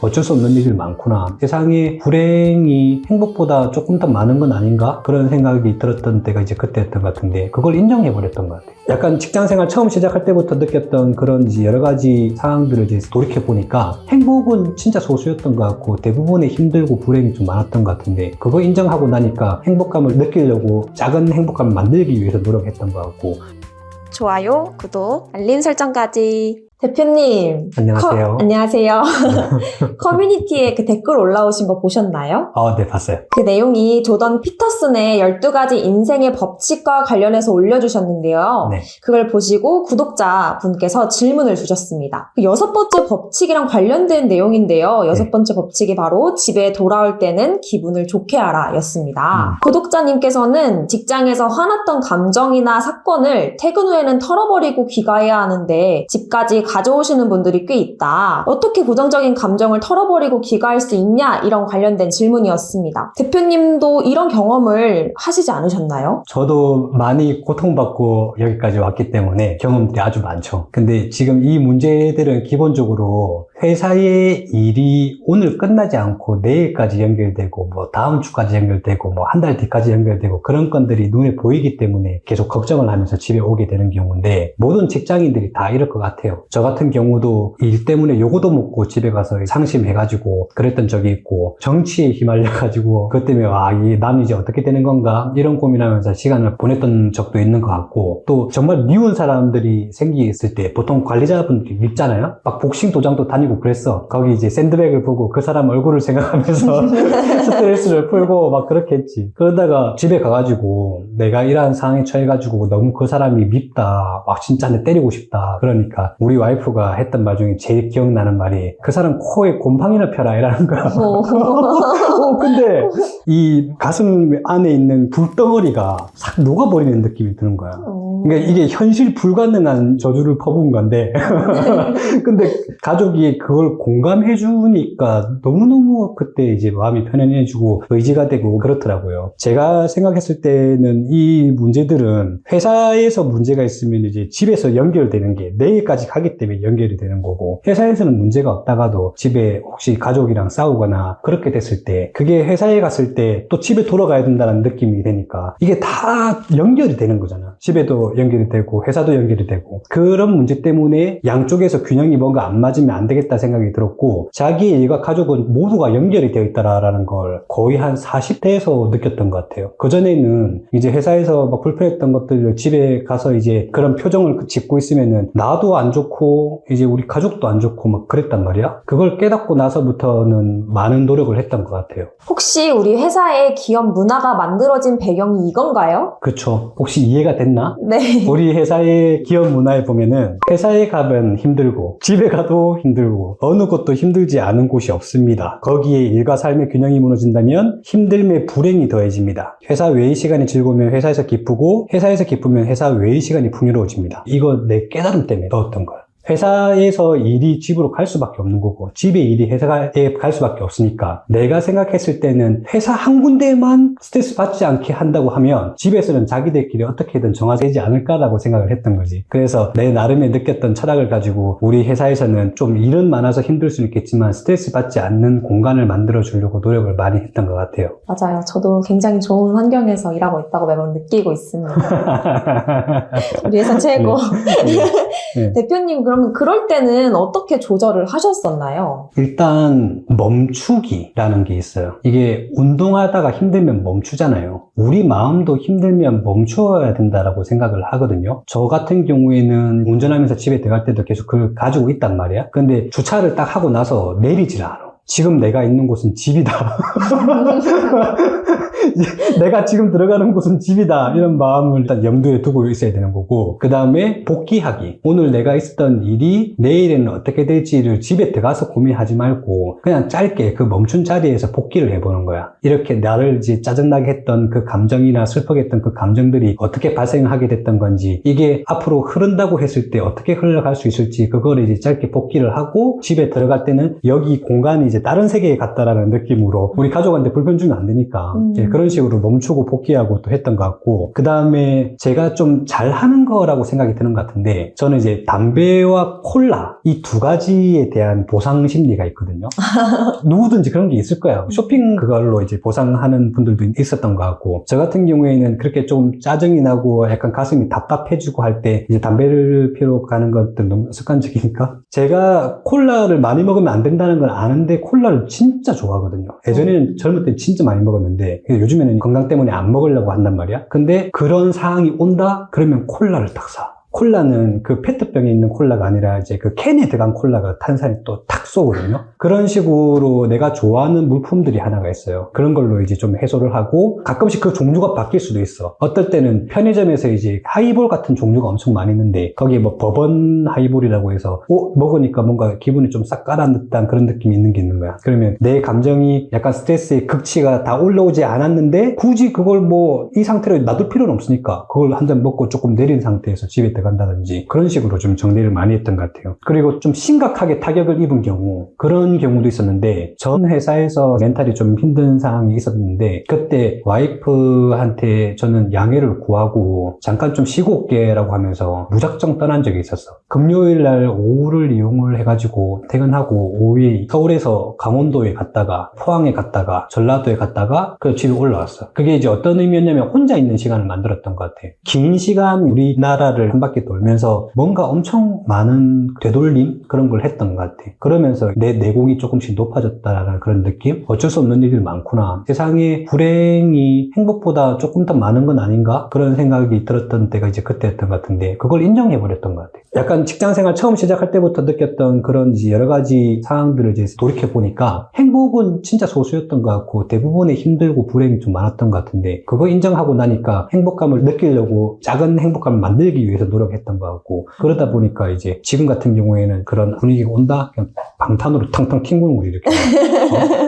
어쩔 수 없는 일이 많구나. 세상에 불행이 행복보다 조금 더 많은 건 아닌가? 그런 생각이 들었던 때가 이제 그때였던 것 같은데 그걸 인정해버렸던 것 같아요. 약간 직장생활 처음 시작할 때부터 느꼈던 그런 이제 여러 가지 상황들을 이제 돌이켜보니까 행복은 진짜 소수였던 것 같고 대부분의 힘들고 불행이 좀 많았던 것 같은데 그거 인정하고 나니까 행복감을 느끼려고 작은 행복감을 만들기 위해서 노력했던 것 같고. 좋아요, 구독, 알림 설정까지. 대표님. 안녕하세요. 안녕하세요. 커뮤니티에 그 댓글 올라오신 거 보셨나요? 네, 봤어요. 그 내용이 조던 피터슨의 12가지 인생의 법칙과 관련해서 올려주셨는데요. 네. 그걸 보시고 구독자분께서 질문을 주셨습니다. 그 6번째 법칙이랑 관련된 내용인데요. 6번째 법칙이 바로 집에 돌아올 때는 기분을 좋게 하라 였습니다. 구독자님께서는 직장에서 화났던 감정이나 사건을 퇴근 후에는 털어버리고 귀가해야 하는데 집까지 가져오시는 분들이 꽤 있다. 어떻게 부정적인 감정을 털어버리고 귀가할 수 있냐? 이런 관련된 질문이었습니다. 대표님도 이런 경험을 하시지 않으셨나요? 저도 많이 고통받고 여기까지 왔기 때문에 경험들이 아주 많죠. 근데 지금 이 문제들은 기본적으로 회사의 일이 오늘 끝나지 않고 내일까지 연결되고 뭐 다음 주까지 연결되고 뭐 한 달 뒤까지 연결되고 그런 건들이 눈에 보이기 때문에 계속 걱정을 하면서 집에 오게 되는 경우인데 모든 직장인들이 다 이럴 것 같아요. 저 같은 경우도 일 때문에 요거도 먹고 집에 가서 상심해가지고 그랬던 적이 있고 정치에 휘말려가지고 그것 때문에 난 이제 어떻게 되는 건가 이런 고민하면서 시간을 보냈던 적도 있는 것 같고 또 정말 미운 사람들이 생기있을 때 보통 관리자분들이 밉잖아요. 막 복싱 도장도 다니고 그랬어. 거기 이제 샌드백을 보고 그 사람 얼굴을 생각하면서 스트레스를 풀고 막 그렇게 했지. 그러다가 집에 가가지고 내가 이러한 상황에 처해가지고 너무 그 사람이 밉다. 막 진짜 내 때리고 싶다. 그러니까 우리 와이프가 했던 말 중에 제일 기억나는 말이 그 사람 코에 곰팡이나 펴라 이라는 거야. 근데 이 가슴 안에 있는 불덩어리가 싹 녹아버리는 느낌이 드는 거야. 그러니까 이게 현실 불가능한 저주를 퍼부은 건데 근데 가족이 그걸 공감해 주니까 너무너무 그때 이제 마음이 편안해지고 의지가 되고 그렇더라고요. 제가 생각했을 때는 이 문제들은 회사에서 문제가 있으면 이제 집에서 연결되는 게 내일까지 가기 때문에 연결이 되는 거고 회사에서는 문제가 없다가도 집에 혹시 가족이랑 싸우거나 그렇게 됐을 때 그게 회사에 갔을 때 또 집에 돌아가야 된다는 느낌이 되니까 이게 다 연결이 되는 거잖아. 집에도 연결이 되고 회사도 연결이 되고 그런 문제 때문에 양쪽에서 균형이 뭔가 안 맞으면 안 되겠다 생각이 들었고 자기의 일과 가족은 모두가 연결이 되어 있다라는 걸 거의 한 40대에서 느꼈던 것 같아요. 그전에는 이제 회사에서 막 불편했던 것들을 집에 가서 이제 그런 표정을 짓고 있으면은 나도 안 좋고 이제 우리 가족도 안 좋고 막 그랬단 말이야. 그걸 깨닫고 나서부터는 많은 노력을 했던 것 같아요. 혹시 우리 회사의 기업 문화가 만들어진 배경이 이건가요? 그쵸. 혹시 이해가 됐나? 네. 우리 회사의 기업 문화에 보면은 회사에 가면 힘들고 집에 가도 힘들고 어느 곳도 힘들지 않은 곳이 없습니다. 거기에 일과 삶의 균형이 무너진다면 힘듦에 불행이 더해집니다. 회사 외의 시간이 즐거우면 회사에서 기쁘고 회사에서 기쁘면 회사 외의 시간이 풍요로워집니다. 이거 내 깨달음 때문에 넣었던 거야. 회사에서 일이 집으로 갈 수밖에 없는 거고 집에 일이 회사에 갈 수밖에 없으니까 내가 생각했을 때는 회사 한 군데만 스트레스 받지 않게 한다고 하면 집에서는 자기들끼리 어떻게든 정화되지 않을까라고 생각을 했던 거지. 그래서 내 나름의 느꼈던 철학을 가지고 우리 회사에서는 좀 일은 많아서 힘들 수는 있겠지만 스트레스 받지 않는 공간을 만들어 주려고 노력을 많이 했던 것 같아요. 맞아요. 저도 굉장히 좋은 환경에서 일하고 있다고 매번 느끼고 있습니다. 우리 회사 최고. 네. 대표님 그러면 그럴 때는 어떻게 조절을 하셨었나요? 일단 멈추기라는 게 있어요. 이게 운동하다가 힘들면 멈추잖아요. 우리 마음도 힘들면 멈춰야 된다라고 생각을 하거든요. 저 같은 경우에는 운전하면서 집에 들어갈 때도 계속 그걸 가지고 있단 말이야. 근데 주차를 딱 하고 나서 내리질 않아. 지금 내가 있는 곳은 집이다. 내가 지금 들어가는 곳은 집이다. 이런 마음을 일단 염두에 두고 있어야 되는 거고 그 다음에 복귀하기. 오늘 내가 있었던 일이 내일에는 어떻게 될지를 집에 들어가서 고민하지 말고 그냥 짧게 그 멈춘 자리에서 복귀를 해보는 거야. 이렇게 나를 이제 짜증나게 했던 그 감정이나 슬프게 했던 그 감정들이 어떻게 발생하게 됐던 건지 이게 앞으로 흐른다고 했을 때 어떻게 흘러갈 수 있을지 그거를 이제 짧게 복귀를 하고 집에 들어갈 때는 여기 공간이 이제 다른 세계에 갔다라는 느낌으로 우리 가족한테 불편 주면 안 되니까 이제 그런 식으로 멈추고 복귀하고 또 했던 것 같고, 그 다음에 제가 좀 잘하는 거라고 생각이 드는 것 같은데, 저는 이제 담배와 콜라 이 두 가지에 대한 보상 심리가 있거든요. 누구든지 그런 게 있을 거야. 쇼핑 그걸로 이제 보상하는 분들도 있었던 것 같고, 저 같은 경우에는 그렇게 좀 짜증이 나고 약간 가슴이 답답해지고 할 때 이제 담배를 피러 가는 것들 너무 습관적이니까, 제가 콜라를 많이 먹으면 안 된다는 걸 아는데 콜라를 진짜 좋아하거든요. 예전에는 젊을 때 진짜 많이 먹었는데 요즘에는 건강 때문에 안 먹으려고 한단 말이야. 근데 그런 상황이 온다? 그러면 콜라를 딱 사. 콜라는 그 페트병에 있는 콜라가 아니라 이제 그 캔에 들어간 콜라가 탄산이 또 탁 쏘거든요. 그런 식으로 내가 좋아하는 물품들이 하나가 있어요. 그런 걸로 이제 좀 해소를 하고, 가끔씩 그 종류가 바뀔 수도 있어. 어떨 때는 편의점에서 이제 하이볼 같은 종류가 엄청 많이 있는데, 거기에 뭐 버번 하이볼이라고 해서 먹으니까 뭔가 기분이 좀 싹 가라앉는 그런 느낌이 있는 게 있는 거야. 그러면 내 감정이 약간 스트레스의 극치가 다 올라오지 않았는데 굳이 그걸 뭐 이 상태로 놔둘 필요는 없으니까 그걸 한 잔 먹고 조금 내린 상태에서 집에 간다든지 그런 식으로 좀 정리를 많이 했던 것 같아요. 그리고 좀 심각하게 타격을 입은 경우, 그런 경우도 있었는데, 전 회사에서 멘탈이 좀 힘든 상황이 있었는데 그때 와이프한테 저는 양해를 구하고 잠깐 좀 쉬고 올게라고 하면서 무작정 떠난 적이 있었어. 금요일 날 오후를 이용을 해가지고 퇴근하고 오후에 서울에서 강원도에 갔다가 포항에 갔다가 전라도에 갔다가 그 집에 올라왔어. 그게 이제 어떤 의미였냐면 혼자 있는 시간을 만들었던 것 같아. 긴 시간 우리나라를 한 바퀴 돌면서 뭔가 엄청 많은 되돌림 그런 걸 했던 것 같아. 그러면서 내 내공이 조금씩 높아졌다라는 그런 느낌? 어쩔 수 없는 일들이 많구나. 세상에 불행이 행복보다 조금 더 많은 건 아닌가? 그런 생각이 들었던 때가 이제 그때였던 것 같은데, 그걸 인정해버렸던 것 같아. 약간 직장생활 처음 시작할 때부터 느꼈던 그런 이제 여러 가지 상황들을 이제 돌이켜보니까 행복은 진짜 소수였던 것 같고 대부분의 힘들고 불행이 좀 많았던 것 같은데, 그거 인정하고 나니까 행복감을 느끼려고 작은 행복감을 만들기 위해서 노력했던 것 같고, 그러다 보니까 이제 지금 같은 경우에는 그런 분위기가 온다? 그냥 방탄으로 탕탕 튕구는 거지, 이렇게.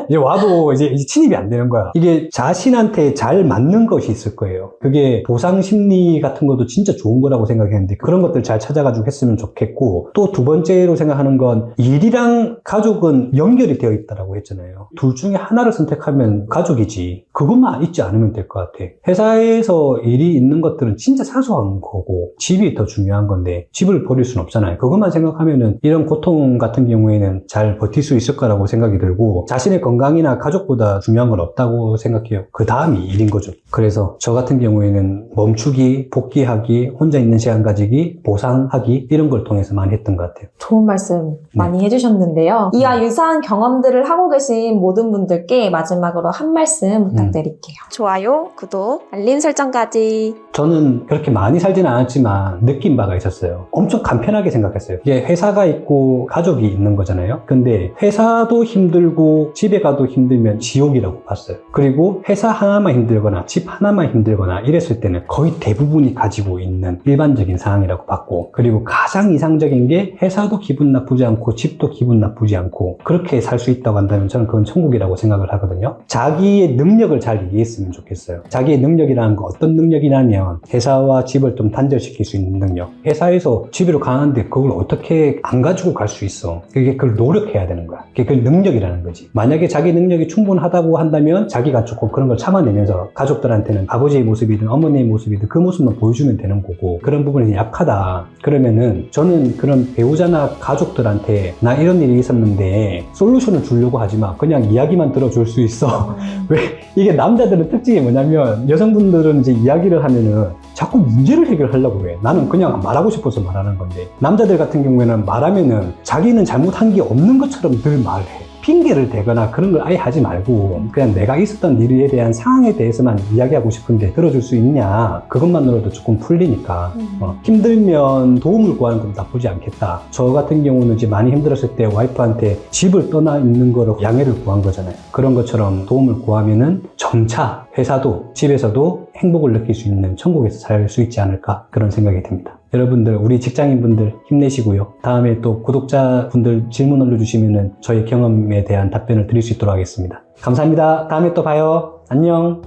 이제 와도 이제 침입이 안 되는 거야. 이게 자신한테 잘 맞는 것이 있을 거예요. 그게 보상 심리 같은 것도 진짜 좋은 거라고 생각했는데, 그런 것들 잘 찾아가지고 했으면 좋겠고, 또 두 번째로 생각하는 건 일이랑 가족은 연결이 되어 있다라고 했잖아요. 둘 중에 하나를 선택하면 가족이지. 그것만 잊지 않으면 될 것 같아. 회사에서 일이 있는 것들은 진짜 사소한 거고 집이 더 중요한 건데 집을 버릴 수는 없잖아요. 그것만 생각하면은 이런 고통 같은 경우에는 잘 버틸 수 있을 거라고 생각이 들고, 자신의 건강이나 가족보다 중요한 건 없다고 생각해요. 그 다음이 일인 거죠. 그래서 저 같은 경우에는 멈추기, 복귀하기, 혼자 있는 시간 가지기, 보상하기, 이런 걸 통해서 많이 했던 것 같아요. 좋은 말씀 많이 해주셨는데요. 이와 유사한 경험들을 하고 계신 모든 분들께 마지막으로 한 말씀 부탁드릴게요. 좋아요, 구독, 알림 설정까지. 저는 그렇게 많이 살지는 않았지만 느낀 바가 있었어요. 엄청 간편하게 생각했어요. 이게 회사가 있고 가족이 있는 거잖아요. 근데 회사도 힘들고 집에 가도 힘들면 지옥이라고 봤어요. 그리고 회사 하나만 힘들거나 집 하나만 힘들거나 이랬을 때는 거의 대부분이 가지고 있는 일반적인 상황이라고 봤고, 그리고 가장 이상적인 게 회사도 기분 나쁘지 않고 집도 기분 나쁘지 않고 그렇게 살 수 있다고 한다면 저는 그건 천국이라고 생각을 하거든요. 자기의 능력을 잘 이해했으면 좋겠어요. 자기의 능력이라는 건 어떤 능력이냐면 회사와 집을 좀 단절시킬 수 있는 능력. 회사에서 집으로 가는데 그걸 어떻게 안 가지고 갈 수 있어. 그걸 노력해야 되는 거야. 그게 그 능력이라는 거지. 만약에 자기 능력이 충분하다고 한다면 자기가 조금 그런 걸 참아내면서 가족들한테는 아버지의 모습이든 어머니의 모습이든 그 모습만 보여주면 되는 거고, 그런 부분이 약하다 그러면은 저는 그런 배우자나 가족들한테 나 이런 일이 있었는데 솔루션을 주려고 하지 마. 그냥 이야기만 들어줄 수 있어. 왜 이게 남자들의 특징이 뭐냐면, 여성분들은 이제 이야기를 하면은 자꾸 문제를 해결하려고 해. 나는 그냥 말하고 싶어서 말하는 건데, 남자들 같은 경우에는 말하면은 자기는 잘못한 게 없는 것처럼 늘 말해. 핑계를 대거나 그런 걸 아예 하지 말고 그냥 내가 있었던 일에 대한 상황에 대해서만 이야기하고 싶은데 들어줄 수 있냐, 그것만으로도 조금 풀리니까 힘들면 도움을 구하는 건 나쁘지 않겠다. 저 같은 경우는 이제 많이 힘들었을 때 와이프한테 집을 떠나 있는 거로 양해를 구한 거잖아요. 그런 것처럼 도움을 구하면은 점차 회사도 집에서도 행복을 느낄 수 있는 천국에서 살 수 있지 않을까, 그런 생각이 듭니다. 여러분들, 우리 직장인분들 힘내시고요. 다음에 또 구독자분들 질문 올려주시면은 저희 경험에 대한 답변을 드릴 수 있도록 하겠습니다. 감사합니다. 다음에 또 봐요. 안녕.